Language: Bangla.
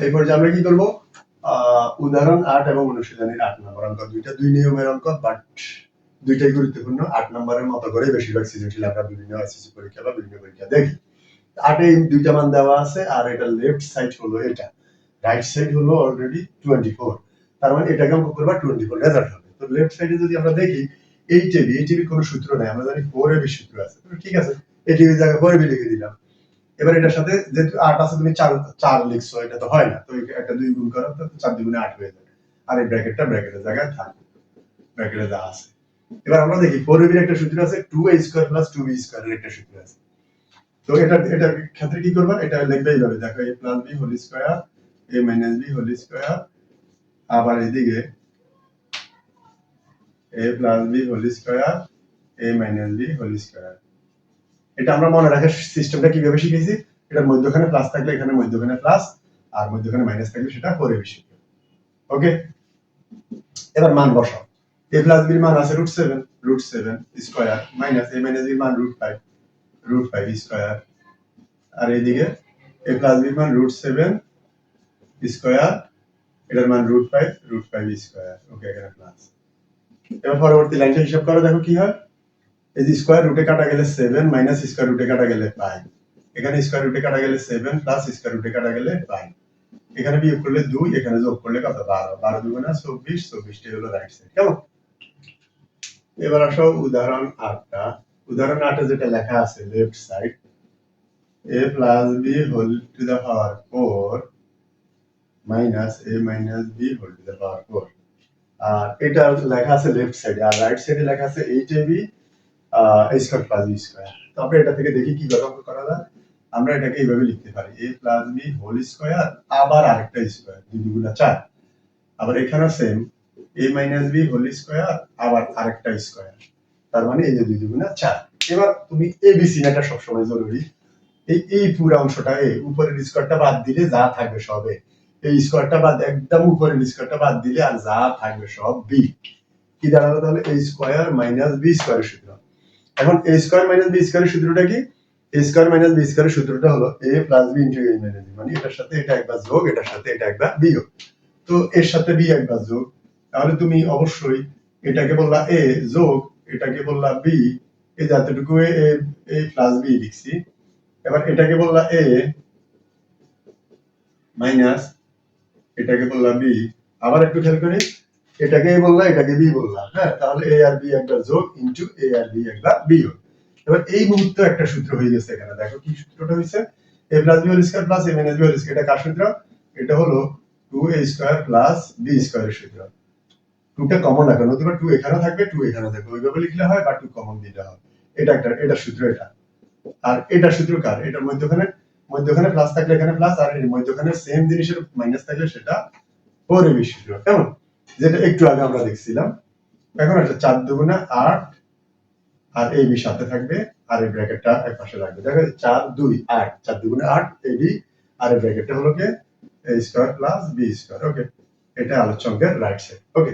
এই পর্যায়ে আমরা কি করব? উদাহরণ 8 এবং অনুশীলনীর 8 নম্বর অঙ্ক, দুইটা দুই নিয়মের অঙ্ক, বাট দুইটাই গুরুত্বপূর্ণ। 8 নম্বরের মতো করে বেশিরভাগ সৃজনশীল আমরা বিভিন্ন এসএসসি পরীক্ষা বা বিভিন্ন পরীক্ষা দেখি। 8 এ দুইটা মান দেওয়া আছে, আর এটা লেফট সাইড হলো এটা, রাইট সাইড হলো অলরেডি 24। তার মানে এটাকে অঙ্ক করবা 24 রেজাল্ট হবে। তো লেফট সাইডে যদি আমরা দেখি এইটিভি কোনো সূত্র নাই, আমরা জানি 4ab সূত্র আছে। তো ঠিক আছে, এইটিভি জায়গায় 4ab লিখে দিলাম। এবার এটার সাথে যেহেতু 8 আছে, তুমি 4 লিখছো, এটা তো হয় না, তো একটা 2 গুণ করো, তো 4 2 8 হয়ে যাবে। আর এই ব্র্যাকেটটা ব্র্যাকেটের জায়গায় থাকবে, ব্র্যাকেটে যা আছে। এবার আমরা দেখি 4ab এর একটা সূত্র আছে, 2a² + 2b² এর একটা সূত্র আছে। তো এটার ক্ষেত্রে কি করবা? এটা লিখবে এইভাবে, দেখো a + b whole square, a - b whole square, আবার এদিকে a + b whole square, a - b whole square. এটা আমরা মনে রাখার সিস্টেমটা কিভাবে শিখেছি? এটার মধ্যখানে প্লাস থাকলে এখানে মধ্যখানে প্লাস, আর মধ্যখানে মাইনাস থাকলে সেটা 4ab শিখবে। ওকে, এবার মান বসাও। a + b এর মান আছে √7 স্কয়ার, মাইনাস a - b এর মান √5 স্কয়ার, আর এইদিকে a + b এর মান √7 স্কয়ার, এটার মান √5 স্কয়ার। ওকে, এখানে প্লাস। এবার পরবর্তী লাইনটা হিসাব করো, দেখো কি হয়। এই যে স্কয়ার রুটে কাটা গেলে 7 মাইনাস স্কয়ার রুটে কাটা গেলে 5, এখানে স্কয়ার রুটে কাটা গেলে 7 প্লাস স্কয়ার রুটে কাটা গেলে 5, এখানে বিয়োগ করলে 2, এখানে যোগ করলে কত? 12, 12 2 গুণা 24, 24টি হলো রাইট সাইড। কেমন? এবার আসো উদাহরণ 8টা। উদাহরণ 8 এ যেটা লেখা আছে left side, a + b whole to the power 4 minus a - b whole to the power 4, আর এটা লেখা আছে লেফট সাইডে, আর রাইট সাইডে লেখা আছে 8ab স্কয়ার + b স্কয়ার। তো আমরা এটা থেকে দেখি কি অঙ্ক করা যায়। আমরা এটাকে এইভাবে লিখতে পারি, a + b হোল স্কয়ার, আবার আরেকটা স্কয়ার, 2 2 গুণা 4, আবার এখানেও same a - b whole square, আবার আরেকটা স্কয়ার, তার মানে এই যে 2 2 গুণা 4। এবার তুমি abc এটা সবসময় জরুরি। এই পুরো অংশটা উপরের স্কয়ারটা বাদ দিলে যা থাকবে সব a, এই স্কয়ারটা বাদ, একদম উপরের স্কয়ারটা বাদ দিলে আর যা থাকবে সব b। কি দাঁড়ালো তাহলে? a স্কয়ার মাইনাস b স্কয়ারের সূত্র। এখন a স্কয়ার মাইনাস b স্কয়ারের সূত্রটা কি? a স্কয়ার মাইনাস b স্কয়ারের সূত্রটা হলো a plus b into a minus b, মানে এটার সাথে এটা একবার যোগ, এটার সাথে এটা একবার বিয়োগ। তো এর সাথে b একবার যোগ, তাহলে তুমি অবশ্যই এটাকে বললা a যোগ, এটাকে বললা b, এই যতটুকু a প্লাস b লিখছি। এবার এটাকে বললা a মাইনাস, এটাকে বললা b, আবার একটু খেয়াল করি, এটাকে বললা, এটাকে b বললা, হ্যাঁ, তাহলে a আর b একবার যোগ ইনটু a আর b একবার বিয়োগ। এবার এই মুহূর্তে একটা সূত্র হয়ে গেছে এখানে, দেখো কি সূত্রটা হইছে? a + b whole square plus a - b whole square. এটা কার সূত্র? এটা হলো 2a স্কয়ার প্লাস b স্কয়ারের সূত্র। 2 টা কমন রাখো, নতুবা 2 এখানেও থাকবে, 2 এখানেও থাকবে, ওইভাবে লিখলে হয়, বা 2 কমন দিলে হয়। এটা সূত্র এটা। আর এটা সূত্র কার? এটার মধ্যখানে প্লাস থাকলে এখানে প্লাস, আর এর মধ্যখানে সেম জিনিসের মাইনাস থাকলে সেটা 4ab সূত্র। কেমন? যেটা একটু আগে আমরা দেখছিলাম। এখন একটা 4 2 গুণা 8, আর ab সাথে থাকবে, আর এই ব্র্যাকেটটা এক পাশে রাখবে। দেখো 4 2 8, 4 2 গুণা 8 ab, আর এই ব্র্যাকেটটা হলো কি a square plus b square. Okay, এটা আলোচ্য অঙ্কের রাইট সাইড। ওকে।